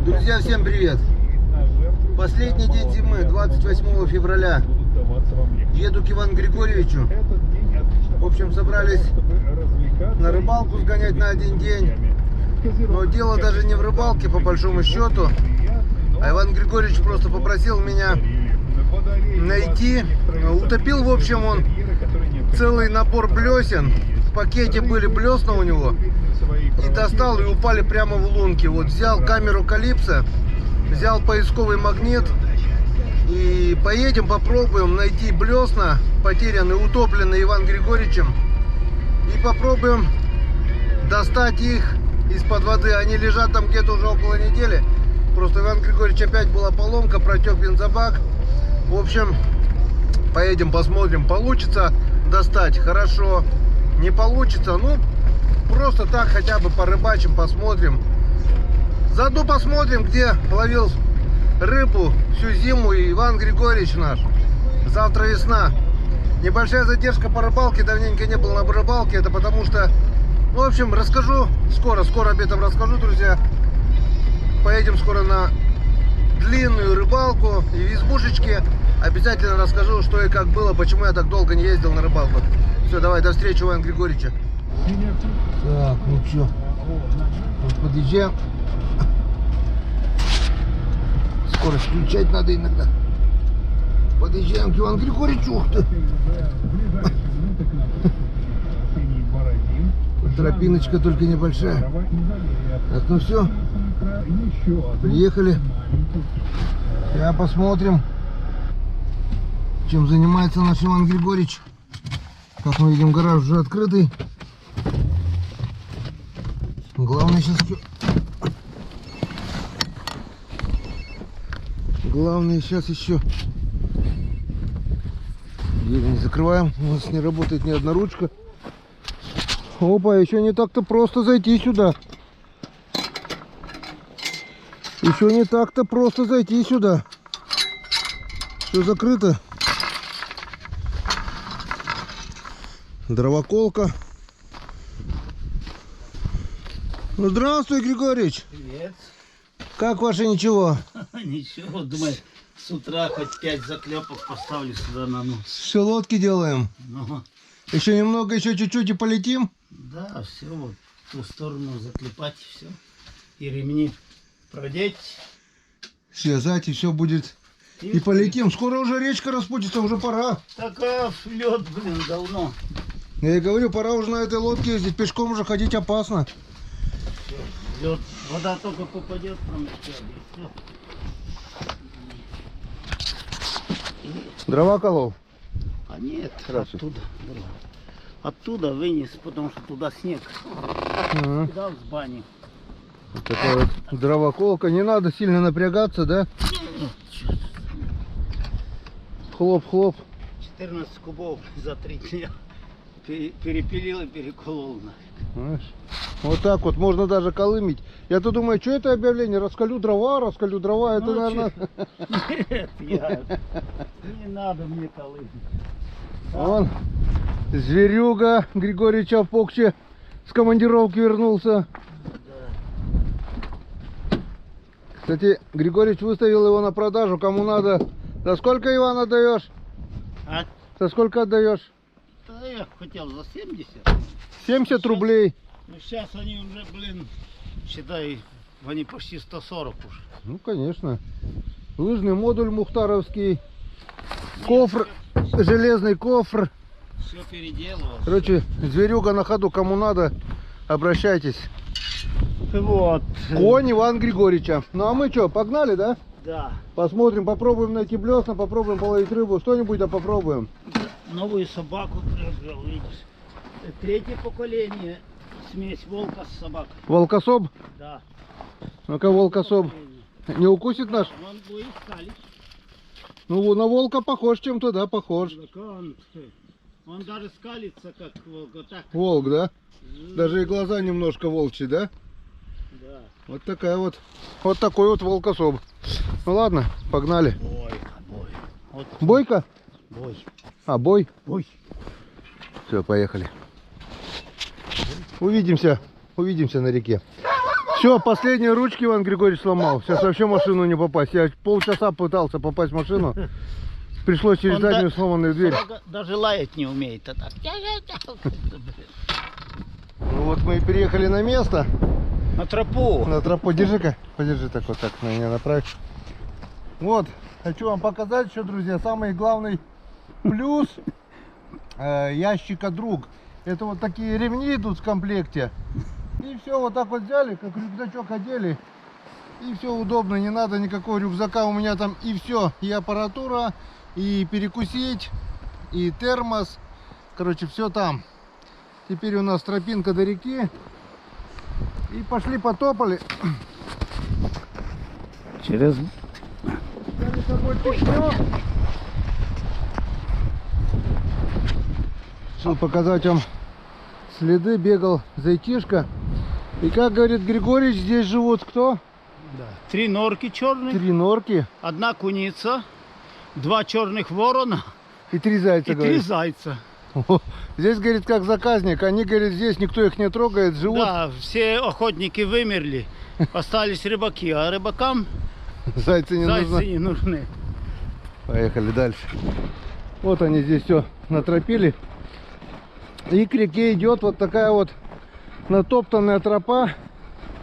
Друзья, всем привет! Последний день зимы, 28 февраля. Еду к Ивану Григорьевичу. В общем, собрались на рыбалку сгонять на один день. Но дело даже не в рыбалке, по большому счету. А Иван Григорьевич просто попросил меня найти. Утопил, в общем, он целый набор блесен. В пакете были блесна у него. И достал, и упали прямо в лунки. Вот взял камеру Калипсо, взял поисковый магнит. И поедем, попробуем найти блесна, потерянные, утопленные Иваном Григорьевичем. И попробуем достать их из-под воды. Они лежат там где-то уже около недели. Просто Иван Григорьевич опять была поломка, протек бензобак. В общем, поедем, посмотрим. Получится достать, хорошо. Не получится, ну, просто так хотя бы порыбачим, посмотрим. Заодно посмотрим, где ловил рыбу всю зиму и Иван Григорьевич наш. Завтра весна. Небольшая задержка по рыбалке, давненько не был на рыбалке. Это потому что, ну, в общем, расскажу скоро об этом расскажу, друзья. Поедем скоро на длинную рыбалку и в избушечке. Обязательно расскажу, что и как было, почему я так долго не ездил на рыбалку. Все, давай, до встречи, Иван Григорьевича. Так, ну что, подъезжаем. Скорость включать надо иногда. Подъезжаем к Ивану Григорьевичу. Ух ты. Тропиночка только небольшая. Так, ну все. Приехали. Сейчас посмотрим, чем занимается наш Иван Григорьевич. Как мы видим, гараж уже открытый. Главное сейчас... Главное сейчас еще... Дверь не закрываем. У нас не работает ни одна ручка. Опа, еще не так-то просто зайти сюда. Еще не так-то просто зайти сюда. Все закрыто. Дровоколка. Ну, здравствуй, Григорьевич. Привет. Как ваше ничего? Ничего, думаю, с утра хоть 5 заклепок поставлю сюда на нос. Все, лодки делаем. Ну, Еще немного, еще чуть-чуть и полетим. да, все, вот в ту сторону заклепать и все. И ремни продеть. Связать, и все будет. И полетим. Скоро уже речка распутится, уже пора. Так, лед, блин, давно. Я и говорю, пора уже на этой лодке ездить. Пешком уже ходить опасно. Лед, вода только попадет нам. Все. Дрова колол? А нет, Хорошо. оттуда. Оттуда вынес, потому что туда снег. Ага. Кидал с бани. Вот такая вот дровоколка. Не надо сильно напрягаться, да? Хлоп-хлоп. 14 кубов за 3 дня. Перепилил и переколол. Знаешь? Вот так вот можно даже колымить. Я-то думаю, что это объявление? Раскалю дрова. Это, Ну, наверное... Нет, не надо мне колымить. Вон зверюга Григорьевич Апокче с командировки вернулся. Кстати, Григорьевич выставил его на продажу, кому надо. За сколько, Иван, отдаешь? А? За сколько отдаешь? Да я хотел за 70. 70 рублей. Ну сейчас они уже, блин, считай, они почти 140 уже. Ну, конечно. Лыжный модуль мухтаровский. Кофр, железный кофр. Все переделывал. Короче, зверюга на ходу, кому надо, обращайтесь. Вот. Конь Ивана Григорьевича. Ну а мы что, погнали, да? Да. Посмотрим, попробуем найти блесна, попробуем половить рыбу. Что-нибудь да попробуем. Новую собаку приобрел, видишь. 3-е поколение. Смесь волка с собакой. Волкособ? Да. Ну-ка, волкособ. Не укусит наш? Он будет скалить. Ну, на волка похож чем-то, да, похож. Он даже скалится, как волк. Вот так. Волк, да? Даже и глаза немножко волчьи, да? Да. Вот такая вот. Вот такой вот волкособ. Ну ладно, погнали. Бойко, бой. Вот. Бойко? Бой. А, бой? Бой. Все, поехали. Увидимся на реке. Все. Все, последние ручки Иван Григорьевич сломал. Сейчас вообще в машину не попасть. Я полчаса пытался попасть в машину. Пришлось через заднюю сломанную дверь. Даже лаять не умеет. А так. Ну вот мы и переехали на место. На тропу. На тропу. Держи-ка. Подержи так вот так на меня направь. Вот. Хочу вам показать еще, друзья, самый главный плюс ящика «Друг». Это вот такие ремни идут в комплекте. И все, вот так вот взяли, как рюкзачок одели. И все удобно, не надо никакого рюкзака. У меня там и все, и аппаратура, и перекусить, и термос. Короче, все там. Теперь у нас тропинка до реки. И пошли потопали. Через... Решил показать вам следы, бегал зайчишка. И как говорит Григорьевич, здесь живут кто? Да. 3 норки черные, 3 норки 1 куница, 2 черных ворона и 3 зайца. и 3 говорит. зайца. Здесь, говорит, как заказник. Они, говорит, здесь никто их не трогает, живут. Да, все охотники вымерли, остались рыбаки, а рыбакам Зайцы не зайцы нужны. не нужны. Поехали дальше. Вот они здесь все натропили. И к реке идет вот такая вот натоптанная тропа.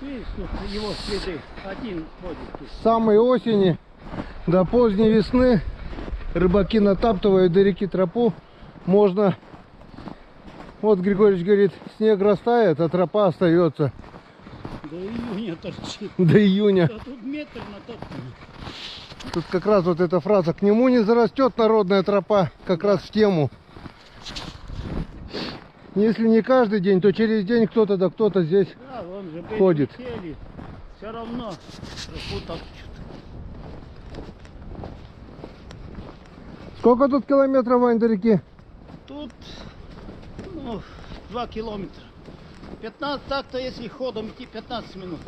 Видишь, тут его следы. Один ходит тут. С самой осени до поздней весны рыбаки натаптывают до реки тропу. Можно. Вот Григорьевич говорит, снег растает, а тропа остается До июня торчит. до июня. А тут метр натоптан. Тут как раз вот эта фраза: к нему не зарастет народная тропа, как раз в тему. Если не каждый день, то через день кто-то да кто-то здесь Да, вон же ходит. прилетели. Все равно тропу топчут. Сколько тут километров, Вань, до реки? Тут 2 километра. 15, так-то если ходом идти 15 минут.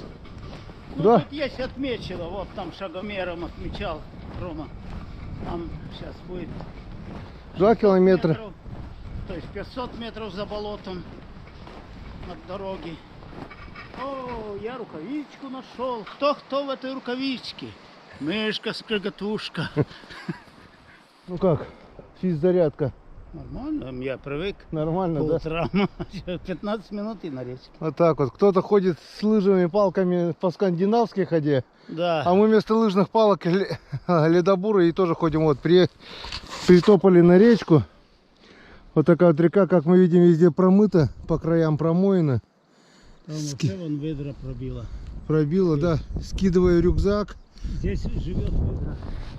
Ну, Да. тут есть отмечено, вот там шагомером отмечал Рома. Там сейчас будет 2 километра. метров, то есть 500 метров за болотом от дороги. О, я рукавичку нашел. Кто в этой рукавичке? Мышка-скрыготушка. Ну как, физзарядка? Нормально, я привык. Нормально, По да? утрам 15 минут и на речке. Вот так вот. Кто-то ходит с лыжными палками по скандинавской ходе, Да. а мы вместо лыжных палок ледобуры и тоже ходим. Вот притопали на речку. Вот такая вот река, как мы видим, везде промыта, по краям промоена. Там вообще вон ведра пробила. Пробила, да. Скидываю рюкзак. Здесь живет ведра.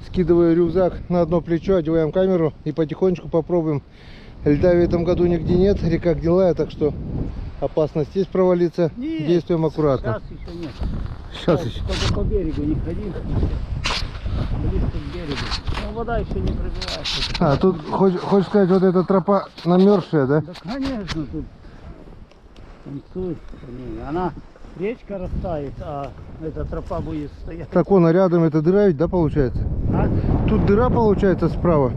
Скидываю рюкзак на одно плечо, одеваем камеру и потихонечку попробуем. Льда в этом году нигде нет, река гнилая, так что опасно здесь провалиться. Нет, Действуем аккуратно. Сейчас еще нет. Сейчас еще. Только по берегу не ходи. Близко к берегу. Но вода еще не пробивается. А, тут хочешь сказать, вот эта тропа намерзшая, да? Да, конечно, тут танцует по ней. Она, речка растает, а эта тропа будет стоять. Так вон, а рядом эта дыра ведь, да, получается? А? Тут дыра получается справа.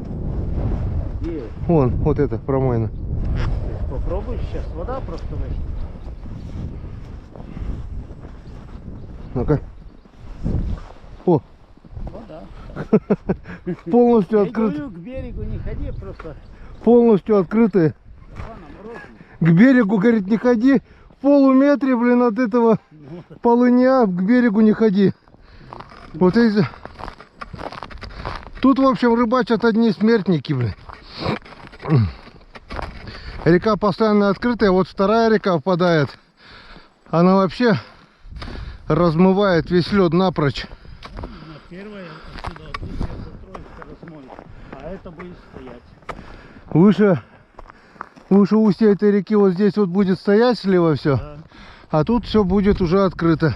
Где? Вон, вот эта промоина. Попробуй сейчас, вода просто возьми. Ну-ка. О, Вода. полностью Я открыт. говорю, к берегу не ходи, просто Полностью открытые. рано морозно. К берегу, говорит, не ходи. В полуметре, блин, от этого полыня к берегу не ходи. Вот эти. Тут, в общем, рыбачат одни смертники, блин. Река постоянно открытая. Вот вторая река впадает. Она вообще размывает весь лед напрочь. На первое отсюда Троицка размоет, а это будет стоять. Выше устья этой реки вот здесь вот будет стоять слева все. Да. А тут все будет уже открыто.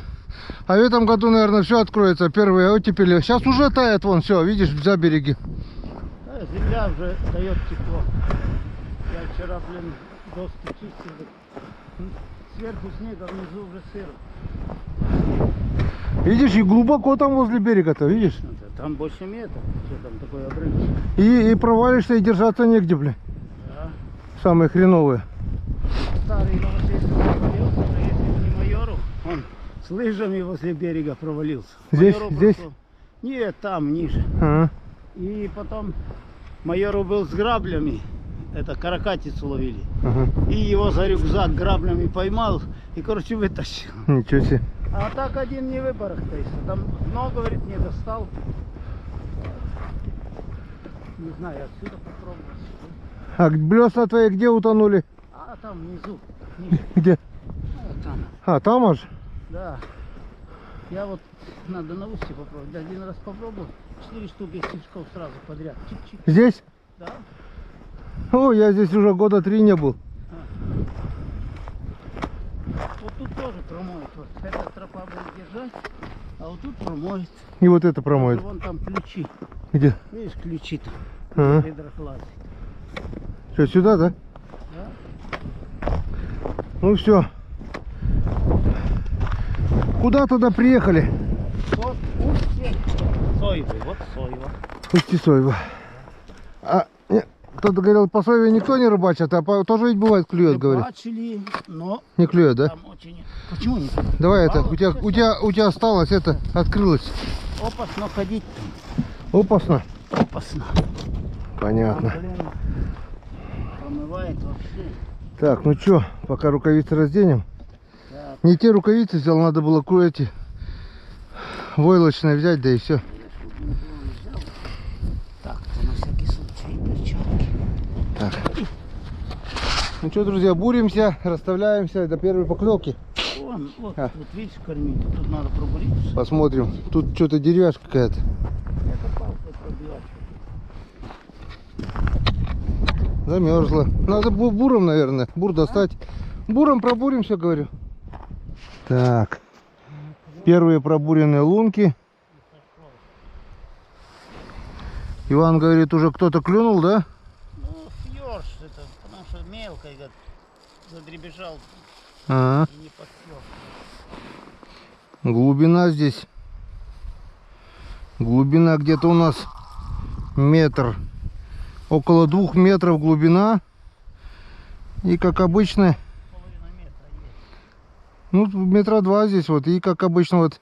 А в этом году, наверное, все откроется. Первые оттепели. Сейчас уже тает вон все, видишь, за береги. Да, земля уже дает тепло. Я вчера, блин, доски чистил. Сверху снега, внизу уже сыро. Видишь, и глубоко там возле берега-то, видишь? Там больше метра. Что там такой обрыв? И провалишься, и держаться негде, блин. Да. Самые хреновые. Старый новосельцев провалился, но если бы не майору, он С лыжами возле берега провалился. Здесь? Майору Здесь? бросил. Нет, там, ниже. А, И потом майору был с граблями. Это каракатицу ловили. ага. И его за рюкзак граблями поймал и, короче, вытащил. Ничего себе. А так один не выбарахтается. Там дно, говорит, не достал. Не знаю, отсюда попробовать. А блесна твои где утонули? А там внизу. Ниже. Где? Вот там. А, там аж? Да. Я вот надо на устье попробовать. Один раз попробую. 4 штуки стишков сразу подряд. Чик-чик. Здесь? Да. О, я здесь уже года 3 не был. Вот тут тоже промоет. Вот эта тропа будет держать, а вот тут промоет. И вот это промоет. Вон там ключи. Где? Видишь, ключи там. Ага. Гидрохлазы. Что, сюда, да? Да? Ну все. Куда туда приехали? Вот устье Соевы. Вот Соева. Устье-Соево. А кто-то говорил, по Соеве никто не рыбачит, а тоже ведь бывает клюет, говорит. Рыбачили, но Не клюет, да? там очень... Почему не? Давай это, Мало, у тебя осталось, это открылось. опасно ходить Опасно. там. Опасно. Понятно. Там, блин, промывает вообще. Так, ну что, пока рукавицы разденем. Да, Не те рукавицы взял, надо было эти войлочные взять, да и все. я ж взял. Так, то на всякий случай перчатки. Так. Ну что, друзья, буримся, расставляемся до первой поклевки. Вон, вот, А. вот видишь, кормить. Тут надо пробурить. Посмотрим. Тут что-то деревяшка какая-то. Это палкой пробивать. Замерзла. Надо буром, наверное. Бур достать. Буром пробуримся, говорю. Так. Первые пробуренные лунки. Иван говорит, уже кто-то клюнул, да? Ну, съешь это, потому что мелкой, как задребежал Ага. и не подсел. Глубина здесь. Глубина где-то у нас метр. Около 2 метров глубина. И как обычно, Половина метра есть. ну, метра 2 здесь вот. И как обычно вот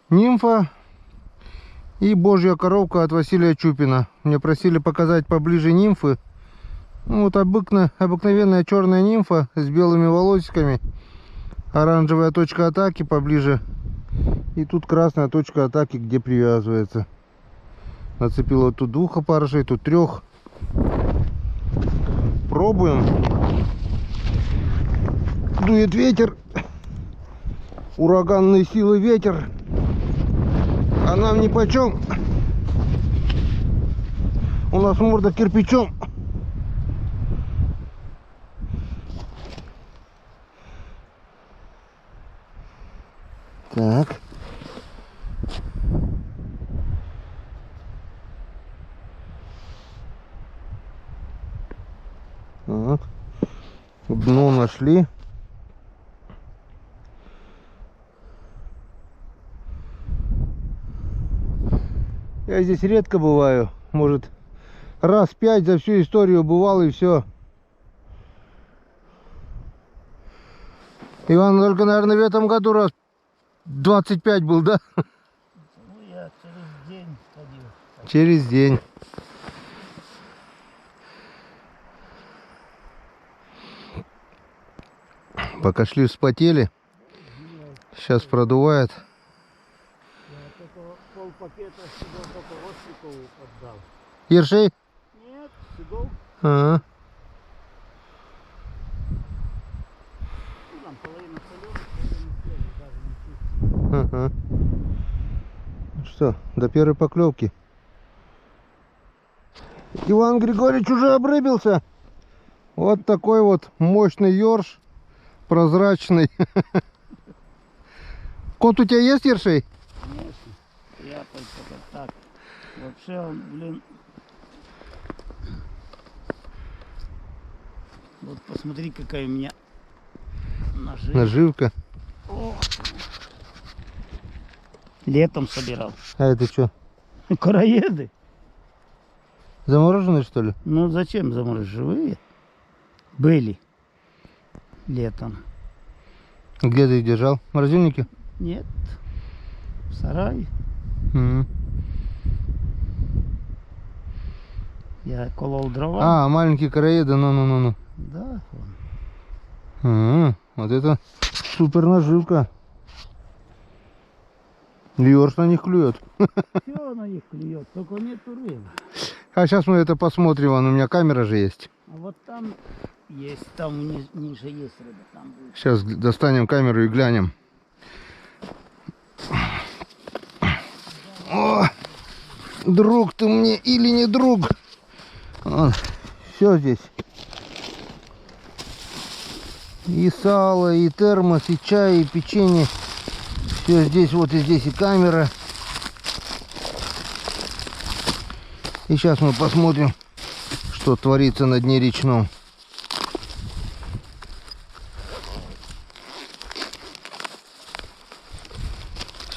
нимфа и божья коровка от Василия Чупина. Мне просили показать поближе нимфы. Ну, вот обыкновенная черная нимфа с белыми волосиками. Оранжевая точка атаки поближе. И тут красная точка атаки, где привязывается. Нацепила вот тут 2 опарышей, тут 3. Пробуем. Дует ветер. Ураганной силы ветер. А нам нипочем. У нас морда кирпичом. Так. Так. Дно нашли. Я здесь редко бываю. Может, раз 5 за всю историю бывал и все. Иван только, наверное, в этом году раз 25 был, да? Ну, я через день ходил. Через день. Пока шли, вспотели. Сейчас продувает. Я только полпакета седов только Осипову отдал. Ершей? Нет, седов. Ага. Ну, там половина соленых, половина свежих, даже не чуть. Ага. Ну что, до первой поклевки. Иван Григорьевич уже обрыбился. Вот такой вот мощный ёрш. Прозрачный. Кот у тебя есть ершей? Конечно. Я только так. Вообще он, блин. Вот посмотри, какая у меня наживка. Наживка. Ох. Летом собирал. А это что? Короеды. Замороженные, что ли? Ну зачем заморозить? Живые? Были. Летом. Где ты их держал? В морозильнике? Нет. В сарае. М. Я колол дрова. А, маленькие короеды, ну. Да. Вон. Вот это супер наживка. Ёрш на них клюет. Все на них клюет, только нету рыбы. А сейчас мы это посмотрим, вон у меня камера же есть. А вот там есть, там ниже есть рыба. Там будет. Сейчас достанем камеру и глянем. О, друг ты мне или не друг? Все здесь. И сало, и термос, и чай, и печенье. Все здесь, вот и здесь и камера. И сейчас мы посмотрим, что творится на дне речном.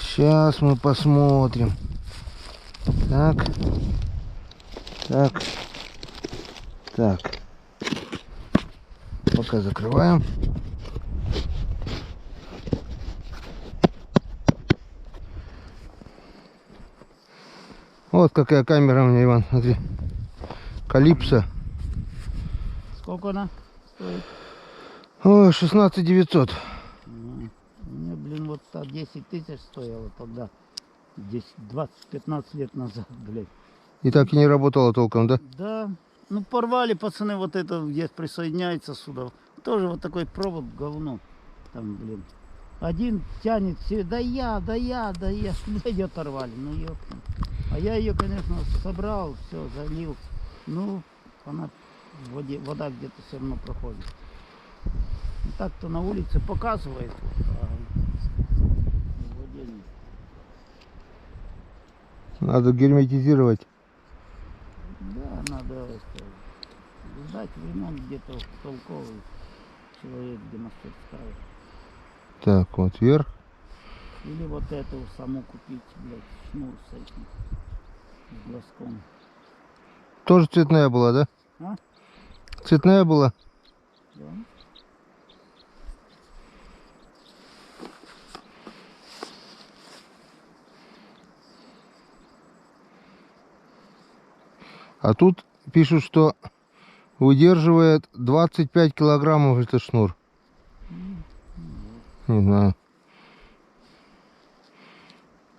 Сейчас мы посмотрим. Так. Пока закрываем. Вот какая камера у меня, Иван, смотри. Калипсо. Сколько она стоит? О, 16 900. У меня, блин, вот 10 тысяч стоило тогда. 20-15 лет назад, блядь. И так и не работала толком, да? Да. Ну, порвали пацаны вот это, где присоединяется сюда. Тоже вот такой провод говно. Там, блин. Один тянет все, да я, ее оторвали, ну ёпта. А я ее, конечно, собрал, все, залил. Ну, она в воде, вода где-то все равно проходит. И так-то на улице показывает, а в воде нет. Надо герметизировать. Да, надо это, сдать в ремонт где-то толковый человек, где мастерская. Так, вот вверх. Или вот эту саму купить, блядь, шнур с этим, с глазком. Тоже цветная была, да? А? Цветная была. Да. А тут пишут, что выдерживает 25 килограммов этот шнур. Не знаю.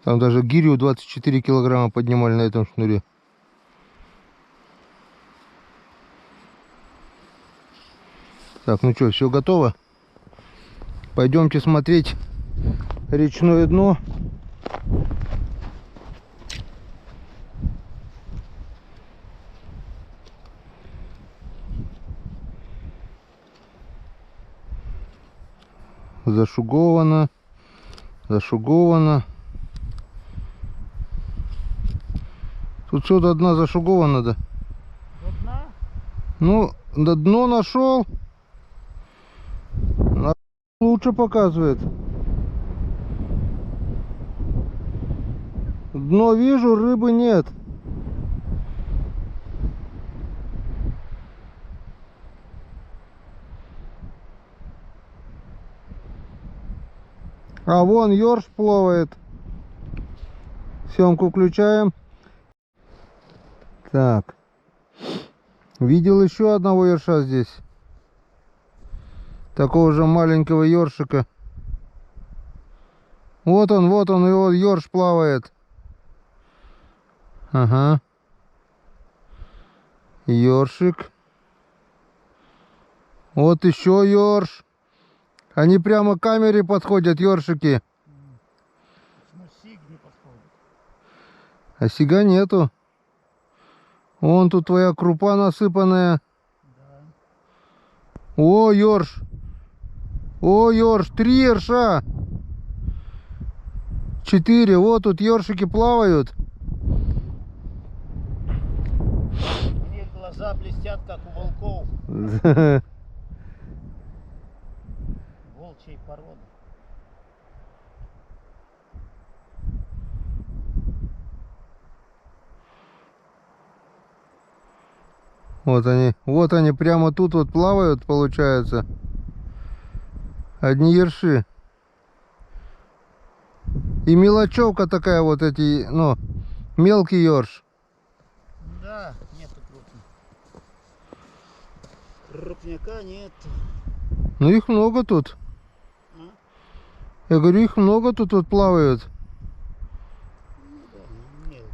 Там даже гирю 24 килограмма поднимали на этом шнуре. Так, ну что, все готово? Пойдемте смотреть речное дно. Зашуговано. Тут все до дна зашуговано, да? До дна? Ну, до дно нашел. Лучше показывает. Дно вижу, рыбы нет. А вон ёрш плавает. Съемку включаем. Так. Видел еще одного ёрша здесь. Такого же маленького ёршика. Вот он, и вот ёрш плавает. Ага. Ёршик. Вот еще ёрш. Они прямо к камере подходят, ёршики. Ну, сиг не подходит. А сига нету. Вон тут твоя крупа насыпанная. Да. О, ёрш. О, ёрш. 3 ёрша. 4. Вот тут ёршики плавают. У них глаза блестят, как у волков. Волчьей породы. Вот они прямо тут вот плавают, получается. Одни ерши. И мелочевка такая вот эти, ну, мелкий ёрш. Да, нету крупного. Крупняка нет. Ну их много тут. А? Я говорю, их много тут вот плавают. Ну да, мелкий.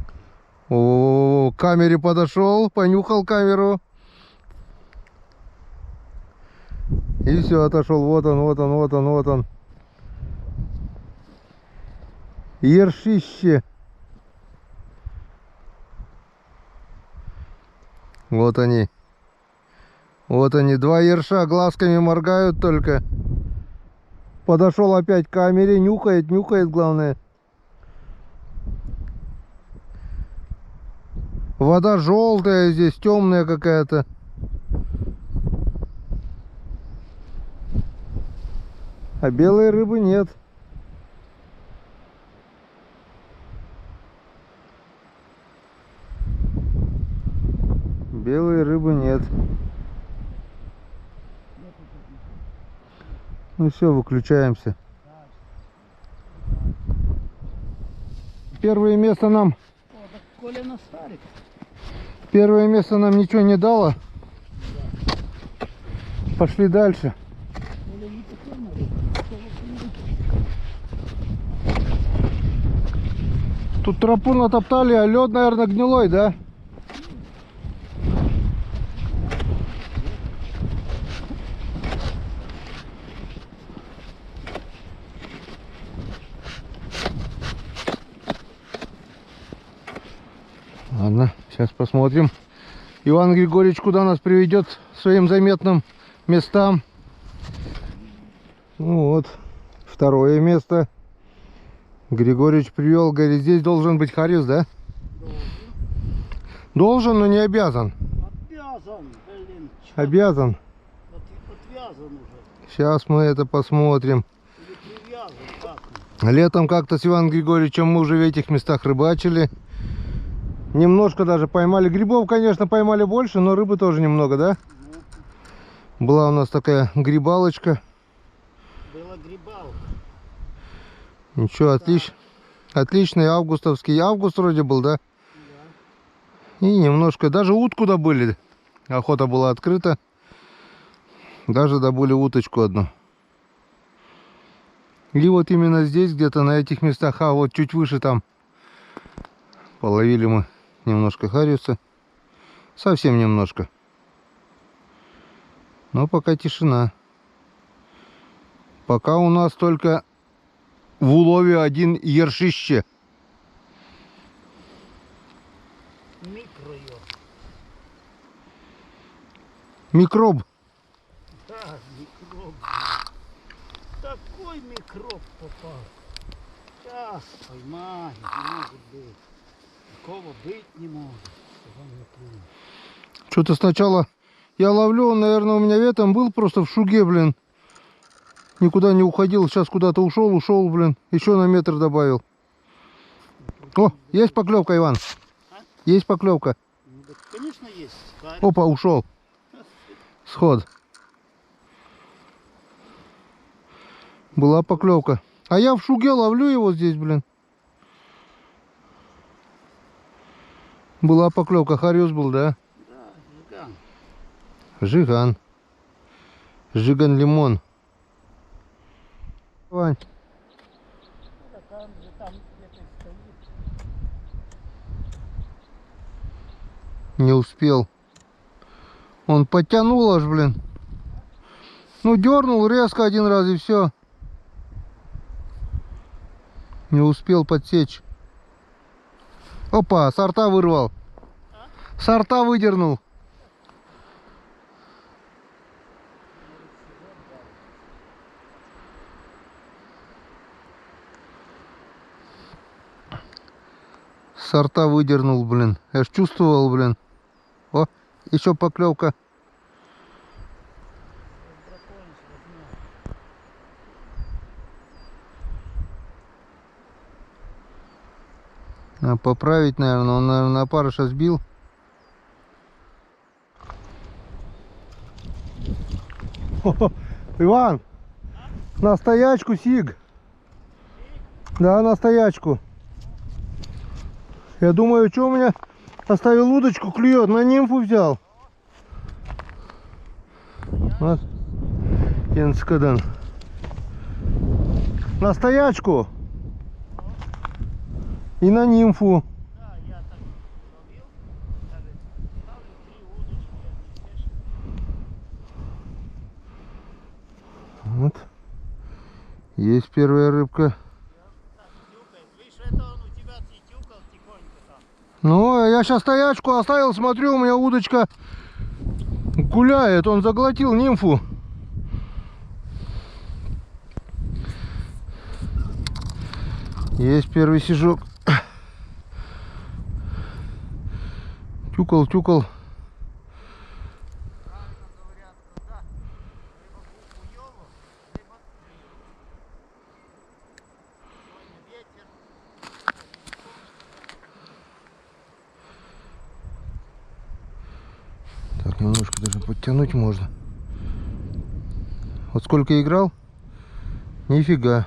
О, к камере подошел, понюхал камеру. И все, отошел. Вот он, вот он, вот он, вот он. Ершище. Вот они. Вот они, два ерша, глазками моргают только. Подошел опять к камере, нюхает, нюхает, главное. Вода желтая здесь, темная какая-то. А белой рыбы нет. Белой рыбы нет. Ну все, выключаемся. Первое место нам... О, так Коля на старик. Первое место нам ничего не дало. Пошли дальше. Коля не такой на рыбу. Тут тропу натоптали, а лед, наверное, гнилой, да? Ладно, сейчас посмотрим. Иван Григорьевич куда нас приведет своим заметным местам. Ну вот, второе место. Григорьевич привел, говорит, здесь должен быть хариус, да? Должен, но не обязан. Обязан, блин. чё? Обязан. Отвязан уже. Сейчас мы это посмотрим. Или привязан, как? Летом как-то с Иваном Григорьевичем мы уже в этих местах рыбачили. Немножко даже поймали. Грибов, конечно, поймали больше, но рыбы тоже немного, да? Ну, Была у нас такая грибалочка. была грибалка. Ничего, отличный августовский. Август вроде был, да? Да. И немножко, даже утку добыли. Охота была открыта. Даже добыли уточку одну. И вот именно здесь, где-то на этих местах, а вот чуть выше там, половили мы немножко хариуса. Совсем немножко. Но пока тишина. Пока у нас только в улове один ершище. Микро. Микроб. Да, микроб. Такой микроб попал. Сейчас поймаю, не может быть. Такого быть не может. Что-то сначала я ловлю, он, наверное, у меня ветом был просто в шуге, блин. Никуда не уходил, сейчас куда-то ушел, блин. Еще на метр добавил. О, есть поклевка, Иван. Есть поклевка. Ну, да, конечно, есть. Опа, ушел. Сход. Была поклевка. А я в шуге ловлю его здесь, блин. Была поклевка, хариус был, да? Да, Жиган. жиган. Жиган лимон. Вань. Там где-то стоит. Не успел. Он подтянул аж, блин. Ну, дернул резко один раз и все. Не успел подсечь. Опа, сорта вырвал. Сорта выдернул. Сорта выдернул, блин. Я ж чувствовал, блин. О, еще поклевка. Надо поправить, наверное. Он, наверное, на опарыша сбил. Иван, на стоячку сиг. Да, на стоячку. Я думаю, что у меня оставил удочку, клюет, на нимфу взял. Вот. Енскадан. На стоячку. И на нимфу. Да, я так ловил. Ставлю 3 удочки. Вот. Есть первая рыбка. Видишь, это он у тебя тюкал тихонько там. Ну, я сейчас стоячку оставил, смотрю, у меня удочка гуляет. Он заглотил нимфу. Есть первый сижок. Тюкал, тюкал. Правильно говорят, когда либо хуёво, либо сегодня ветер. Так, немножко даже подтянуть можно. Вот сколько играл? Нифига.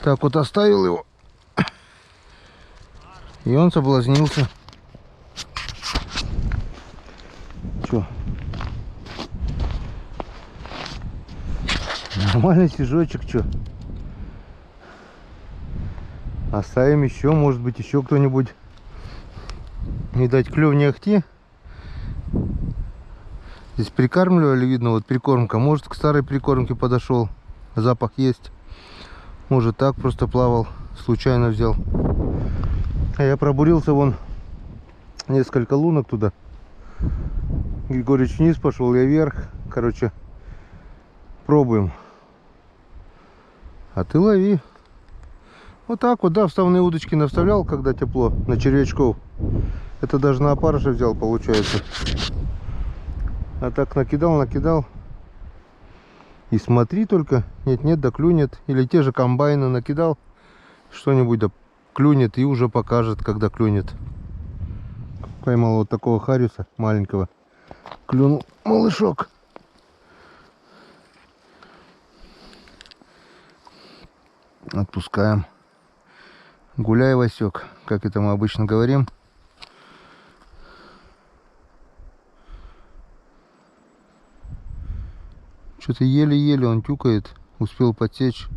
Так, вот оставил его. И он соблазнился. Чё? Нормальный сижочек, чё? Оставим еще, может быть, еще кто-нибудь. Видать, клев не ахти. Здесь прикармливали, видно, вот прикормка. Может, к старой прикормке подошел. Запах есть. Может, так просто плавал. Случайно взял. А я пробурился вон несколько лунок туда. Григорьевич вниз пошел, я вверх. Короче, пробуем. А ты лови. Вот так вот, да, вставные удочки наставлял, когда тепло, на червячков. Это даже на опарыша взял, получается. А так накидал. И смотри только, нет-нет, да клюнет. Или те же комбайны накидал, что-нибудь да клюнет и уже покажет, когда клюнет. Поймал вот такого хариуса маленького. Клюнул малышок. Отпускаем. Гуляй, Васек, как это мы обычно говорим. Что-то еле-еле он тюкает. Успел подсечь.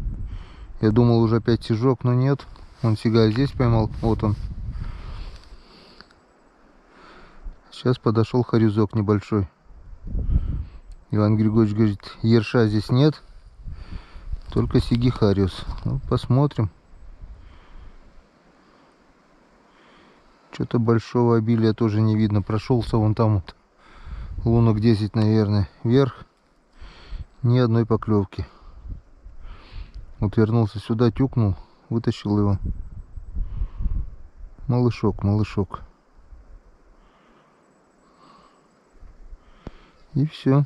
Я думал уже опять сижок, но нет. Он сига здесь поймал. Вот он. Сейчас подошел харюзок небольшой. Иван Григорьевич говорит, ерша здесь нет. Только сиги хариус. Ну, посмотрим. Что-то большого обилия тоже не видно. Прошелся вон там вот. Лунок 10, наверное. Вверх. Ни одной поклевки. Вот вернулся сюда, тюкнул, вытащил его. Малышок. И все.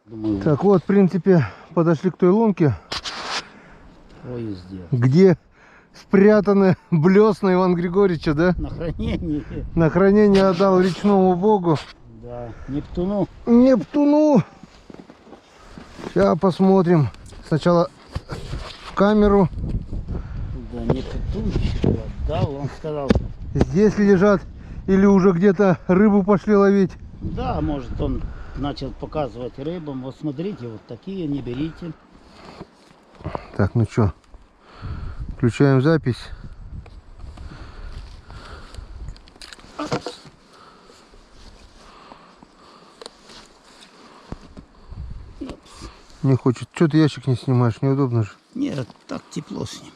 Думаю, Так вот, в принципе, подошли к той лунке, поезде. где спрятаны блесна Ивана Григорьевича, да? На хранение. На хранение отдал речному богу. Да, Нептуну. Нептуну. Сейчас посмотрим. Сначала в камеру. Да, Нептун отдал, он сказал. Здесь лежат или уже где-то рыбу пошли ловить. Да, может, он начал показывать рыбам. Вот смотрите, вот такие не берите. Так, ну что, включаем запись. Не хочет. Что ты ящик не снимаешь? Неудобно же. Нет, так тепло с ним.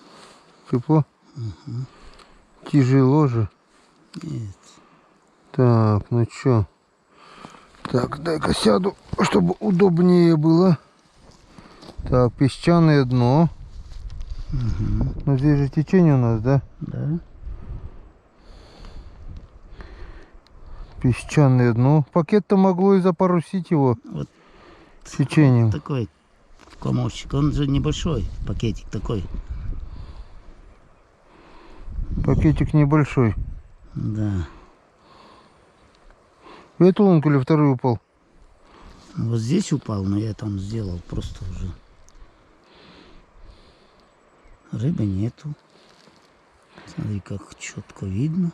Тепло? Угу. Тяжело же. Нет. Так, ну что. Так, дай-ка сяду, чтобы удобнее было. Так, песчаное дно. Угу. Ну здесь же течение у нас, да? Да. Песчаное дно. Пакет-то могло и запарусить его Вот течением. такой комочек. Он же небольшой, пакетик такой. Пакетик небольшой. Да. В эту лунку или второй упал? Вот здесь упал, но я там сделал просто уже. Рыбы нету. Смотри, как четко видно.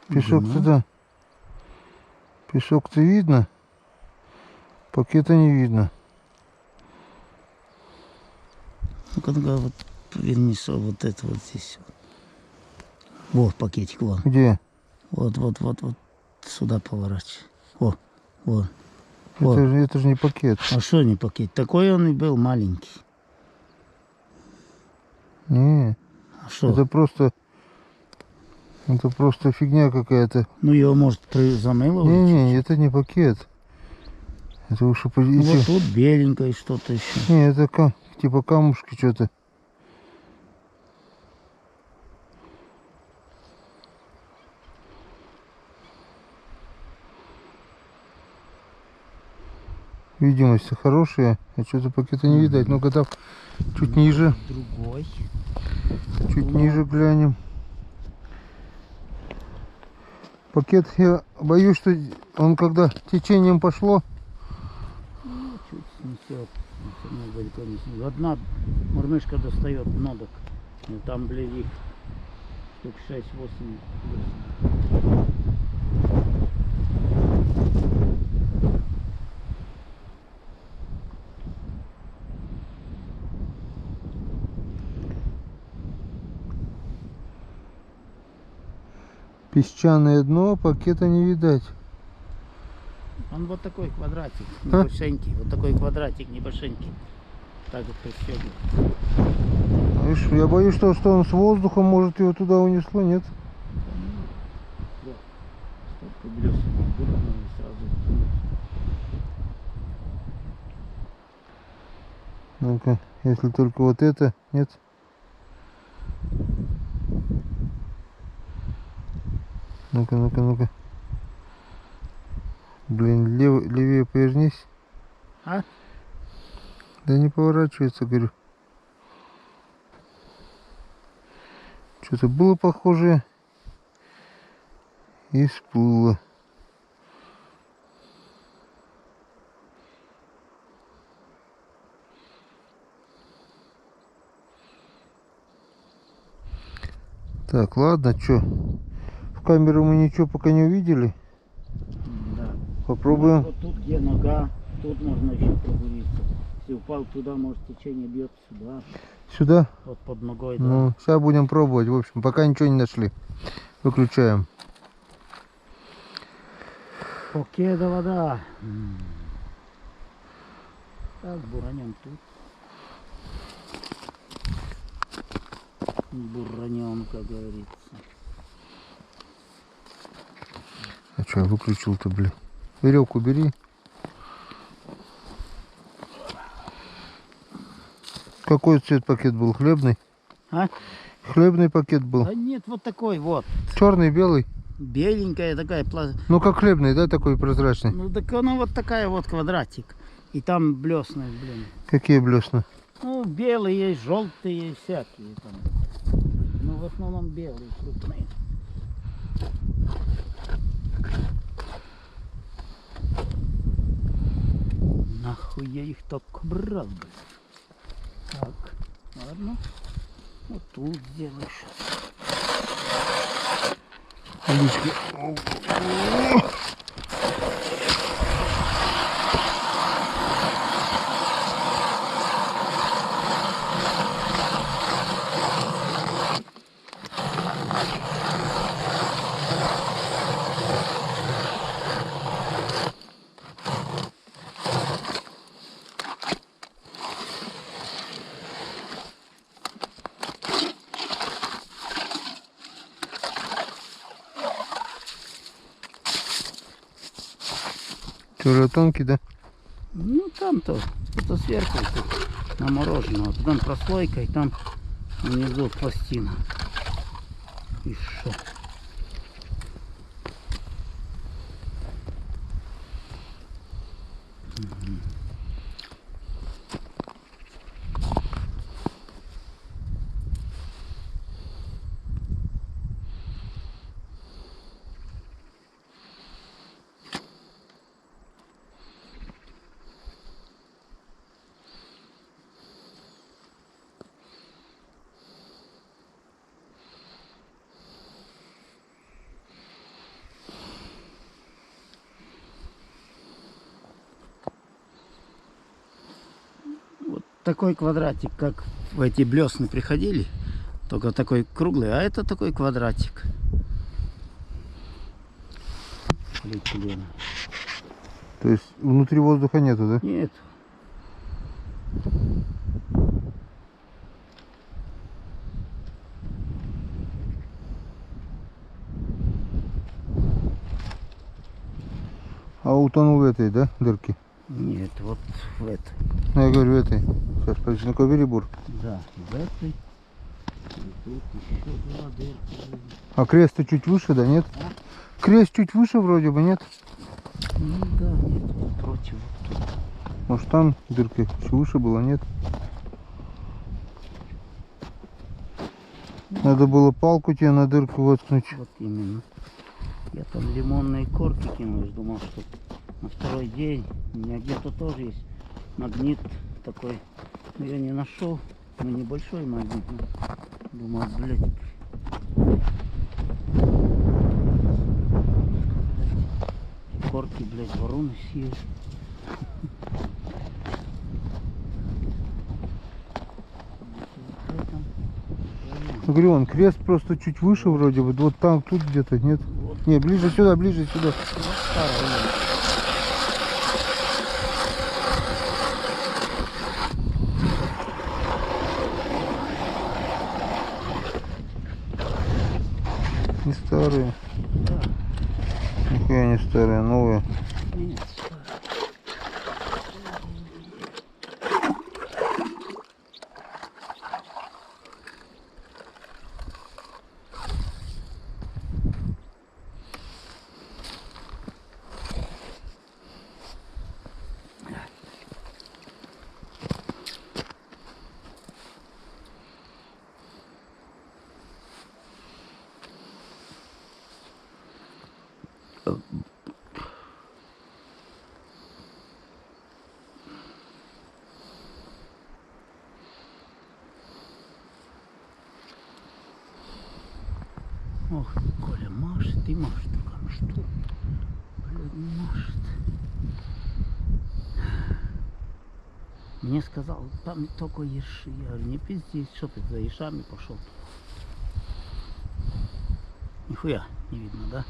Песок-то Песок-то видно. Пакета не видно. Ну-ка, вот вернись, вот это вот здесь. Вот пакетик, вон. Где? Вот. Сюда поворачивай. Вот. Это же не пакет. А что не пакет? Такой он и был маленький. Не. А что? Это просто фигня какая-то. Ну его может замыло. Не, это не пакет. Это уж ну, вот тут беленькое что-то еще. Не, это типа камушки что-то. Видимость хорошая, а что-то пакета не видать. Ну-ка там чуть ниже. Другой. Чуть ниже глянем. Пакет, я боюсь, что он когда течением пошло. Ну, чуть снесет. Далеко не снесет. Одна мормышка достает нодок. Но там, блин, их штук 6-8. Песчаное дно, пакета не видать. Он вот такой квадратик, небольшенький. Вот такой квадратик небольшенький. Так вот прищёгнут. Видишь, я боюсь, что он с воздухом, может, его туда унесло, нет? Столько блесен, сразу. Ну-ка, если только вот это, нет? Ну-ка. Блин, левее повернись. А? Да не поворачивается, говорю. Что-то было похожее и всплыло. Так, ладно, что? В камеру мы ничего пока не увидели. Да. Попробуем. Вот тут где нога, тут можно еще прогулиться. Если упал туда, может течение бьет сюда. Сюда? Вот под ногой, да. Ну, сейчас будем пробовать. В общем, пока ничего не нашли. Выключаем. Покеда вода. Так, буранем тут. Буранем, как говорится. А что, я выключил-то, блин? Веревку бери. Какой цвет пакет был? Хлебный? А? Хлебный пакет был. Да нет, вот такой вот. Черный, белый? Беленькая такая. Ну как хлебный, да, такой прозрачный? Ну так она вот такая вот квадратик. И там блесны, блин. Какие блесна? Ну, белые есть, желтые всякие там. Ну, в основном белые, крупные. Нахуй я их так брал, блин. Так, ладно. Вот тут сделаю сейчас. Тоже тонкий, да? Ну, там-то, это сверху тут наморожено, а потом прослойка, и там внизу пластина. И шо? такой квадратик, как в эти блесны приходили, только такой круглый, а это такой квадратик. Полиэтилена. То есть внутри воздуха нету, да? Нет. А утонул в этой, да, дырке? Нет, вот в этой. Ну, я говорю, в этой. Сейчас, подожди, ну-ка, бери бур. Да, в этой. И тут еще два дырки. А крест-то чуть выше, да, нет? А? Крест чуть выше вроде бы, нет? Ну да, нет, вот против. Вот тут. Может там дырка чуть выше была, нет? Надо было палку тебе на дырку воткнуть. Вот именно. Я там лимонные корки кинул, думал, что на второй день у меня где-то тоже есть магнит такой. Но я не нашел. Ну небольшой магнит. Думал, блядь. Корки, блядь, вороны съели. Я говорю, он крест просто чуть выше вроде бы. Вот там, тут где-то, нет? Вот. Не, ближе сюда, ближе сюда. Вот старая. Не старые. Да. Нихуя не старые, новые. Нет, старая. Ох, Коля машет и машет. Ну что? Блядь, машет. Мне сказал, там только ерши. Я говорю, не пизди, что ты за ершами пошел? Нихуя не видно, да?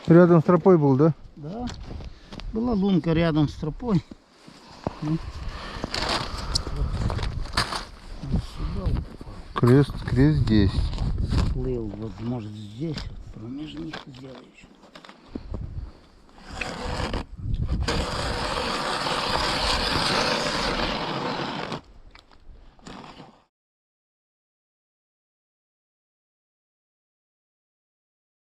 Рядом с тропой был, да? Да. Была лунка рядом с тропой. Ну. Вот сюда упал. Крест здесь. Плыл, вот может здесь, вот промеж них сделаю еще.